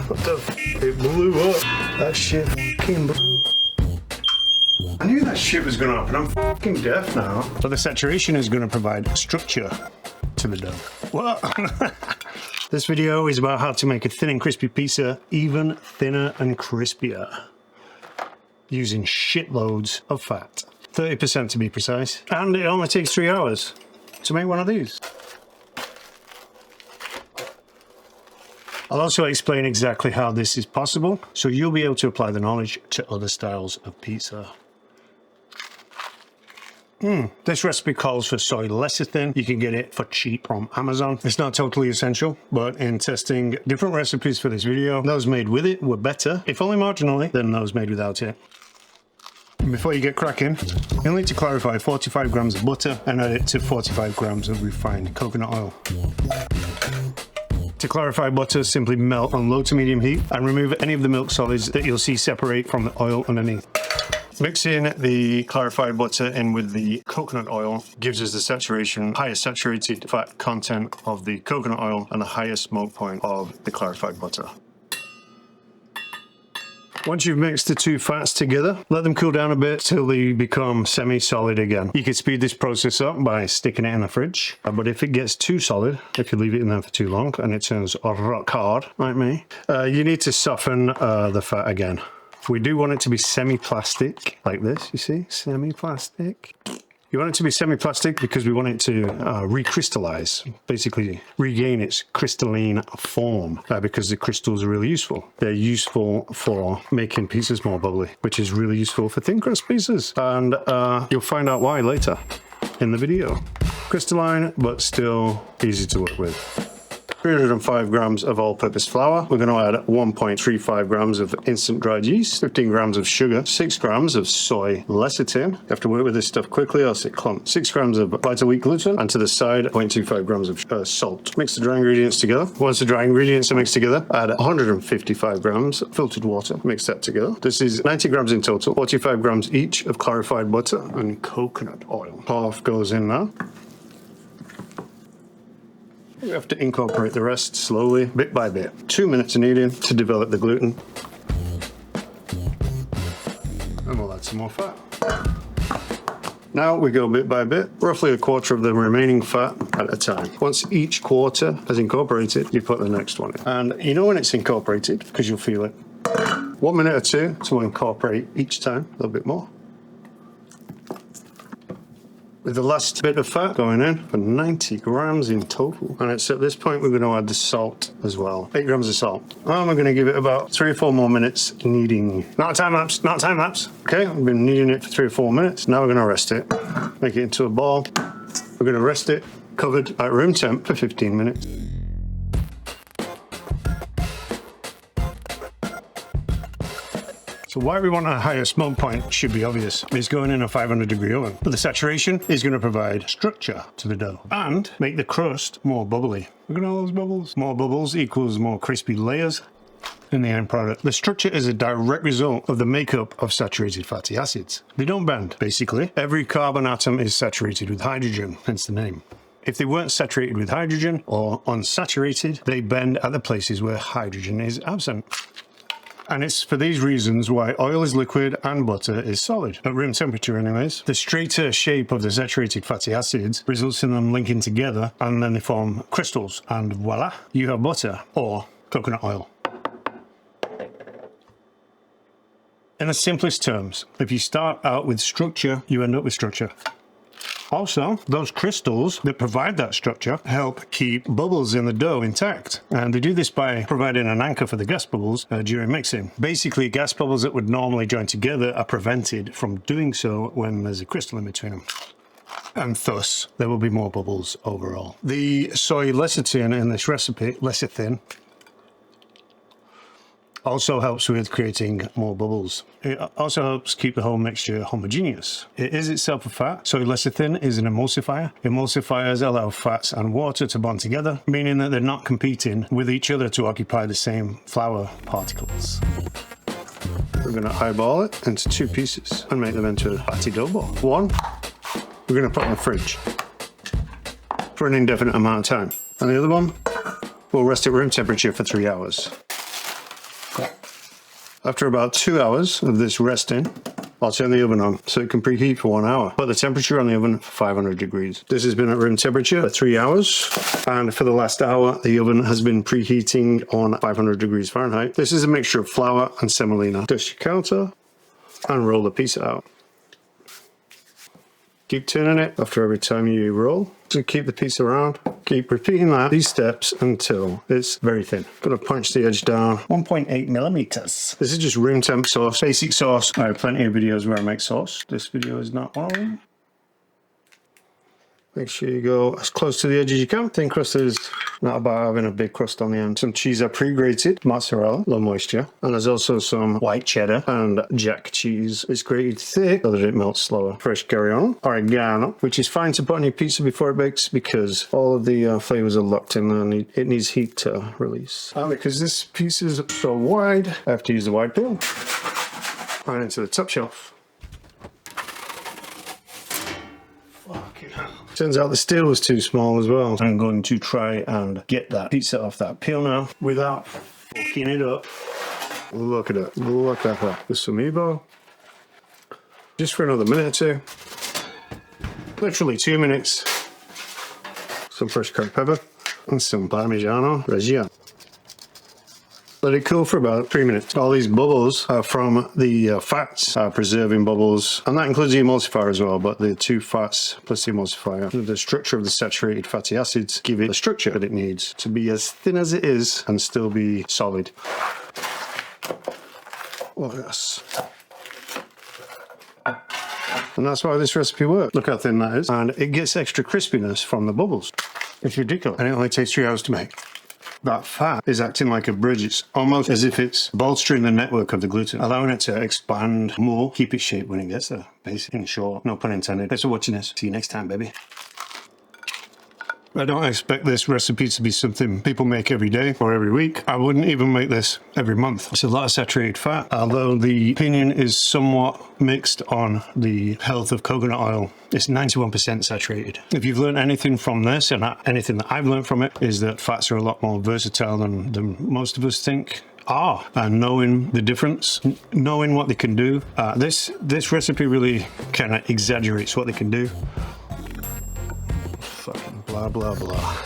What the f? It blew up. That shit fucking blew. I knew that shit was gonna happen. I'm fucking deaf now. So the saturation is gonna provide structure to the dough. What? This video is about how to make a thin and crispy pizza even thinner and crispier using shitloads of fat. 30% to be precise. And it only takes 3 hours to make one of these. I'll also explain exactly how this is possible, so you'll be able to apply the knowledge to other styles of pizza. This recipe calls for soy lecithin. You can get it for cheap from Amazon. It's not totally essential, but in testing different recipes for this video, those made with it were better, if only marginally, than those made without it. Before you get cracking, you'll need to clarify 45 grams of butter and add it to 45 grams of refined coconut oil. To clarify butter, simply melt on low to medium heat and remove any of the milk solids that you'll see separate from the oil underneath. Mixing the clarified butter in with the coconut oil gives us the saturation, highest saturated fat content of the coconut oil and the highest smoke point of the clarified butter. Once you've mixed the two fats together, let them cool down a bit till they become semi-solid again. You can speed this process up by sticking it in the fridge, but if it gets too solid, if you leave it in there for too long and it turns rock hard, like me, you need to soften the fat again. We do want it to be semi-plastic, like this, you see? Semi-plastic. You want it to be semi-plastic because we want it to recrystallize, basically regain its crystalline form, because the crystals are really useful. They're useful for making pizzas more bubbly, which is really useful for thin crust pizzas. And you'll find out why later in the video. Crystalline, but still easy to work with. 305 grams of all-purpose flour. We're going to add 1.35 grams of instant dried yeast, 15 grams of sugar, 6 grams of soy lecithin. You have to work with this stuff quickly, else it clumps. 6 grams of vital wheat gluten, and to the side, 0.25 grams of salt. Mix the dry ingredients together. Once the dry ingredients are mixed together, add 155 grams of filtered water. Mix that together. This is 90 grams in total, 45 grams each of clarified butter and coconut oil. Half goes in now. You have to incorporate the rest slowly, bit by bit. 2 minutes of kneading to develop the gluten. And we'll add some more fat. Now we go bit by bit, roughly a quarter of the remaining fat at a time. Once each quarter has incorporated, you put the next one in. And you know when it's incorporated, because you'll feel it. 1 minute or two to incorporate each time, a little bit more. With the last bit of fat going in for 90 grams in total. And it's at this point we're going to add the salt as well. 8 grams of salt. And we're going to give it about 3 or 4 more minutes kneading. Not a time lapse, not a time lapse. Okay, we've been kneading it for 3 or 4 minutes. Now we're going to rest it. Make it into a ball. We're going to rest it covered at room temp for 15 minutes. So why we want a higher smoke point should be obvious. It's going in a 500-degree oven. But the saturation is going to provide structure to the dough and make the crust more bubbly. Look at all those bubbles. More bubbles equals more crispy layers in the end product. The structure is a direct result of the makeup of saturated fatty acids. They don't bend, basically. Every carbon atom is saturated with hydrogen, hence the name. If they weren't saturated with hydrogen or unsaturated, they bend at the places where hydrogen is absent. And it's for these reasons why oil is liquid and butter is solid, at room temperature anyways. The straighter shape of the saturated fatty acids results in them linking together and then they form crystals. And voila, you have butter or coconut oil. In the simplest terms, if you start out with structure, you end up with structure. Also, those crystals that provide that structure help keep bubbles in the dough intact. And they do this by providing an anchor for the gas bubbles during mixing. Basically, gas bubbles that would normally join together are prevented from doing so when there's a crystal in between them. And thus, there will be more bubbles overall. The soy lecithin in this recipe, lecithin, also helps with creating more bubbles. It also helps keep the whole mixture homogeneous. It is itself a fat. Soy lecithin is an emulsifier. Emulsifiers allow fats and water to bond together, meaning that they're not competing with each other to occupy the same flour particles. We're going to eyeball it into 2 pieces and make them into a fatty dough ball. One, we're going to put in the fridge for an indefinite amount of time. And the other one, we'll rest at room temperature for 3 hours. After about 2 hours of this resting, I'll turn the oven on so it can preheat for 1 hour. Put the temperature on the oven for 500 degrees. This has been at room temperature for 3 hours. And for the last hour, the oven has been preheating on 500 degrees Fahrenheit. This is a mixture of flour and semolina. Dust your counter and roll the pizza out. Keep turning it after every time you roll. So keep the pizza round. Keep repeating these steps until it's very thin. Gonna punch the edge down 1.8 millimeters. This is just room temp sauce, basic sauce. I have plenty of videos where I make sauce. This video is not one of them. Make sure you go as close to the edge as you can. Thin crust is not about having a big crust on the end. Some cheese I pre-grated, mozzarella, low moisture. And there's also some white cheddar and jack cheese. It's grated thick so that it melts slower. Fresh oregano, which is fine to put on your pizza before it bakes because all of the flavors are locked in and it needs heat to release. And because this piece is so wide, I have to use the wide peel. Right into the top shelf. Turns out the steel was too small as well. I'm going to try and get that pizza off that peel now without fucking it up. Look at it. Look at that. With some Evo. Just for another minute or two. Literally 2 minutes. Some fresh cracked pepper and some Parmigiano Reggiano. Let it cool for about 3 minutes. All these bubbles are from the fats, preserving bubbles, and that includes the emulsifier as well, but the 2 fats plus the emulsifier, the structure of the saturated fatty acids give it the structure that it needs to be as thin as it is and still be solid. Look at this. And that's why this recipe works. Look how thin that is. And it gets extra crispiness from the bubbles. It's ridiculous. And it only takes 3 hours to make. That fat is acting like a bridge. It's almost as if it's bolstering the network of the gluten, allowing it to expand more, keep its shape when it gets there. Basically, in short, no pun intended. Thanks for watching this. See you next time, baby. I don't expect this recipe to be something people make every day or every week. I wouldn't even make this every month. It's a lot of saturated fat, although the opinion is somewhat mixed on the health of coconut oil. It's 91% saturated. If you've learned anything from this, and anything that I've learned from it, is that fats are a lot more versatile than most of us think. And knowing the difference, knowing what they can do. This recipe really kind of exaggerates what they can do. Fucking blah, blah, blah.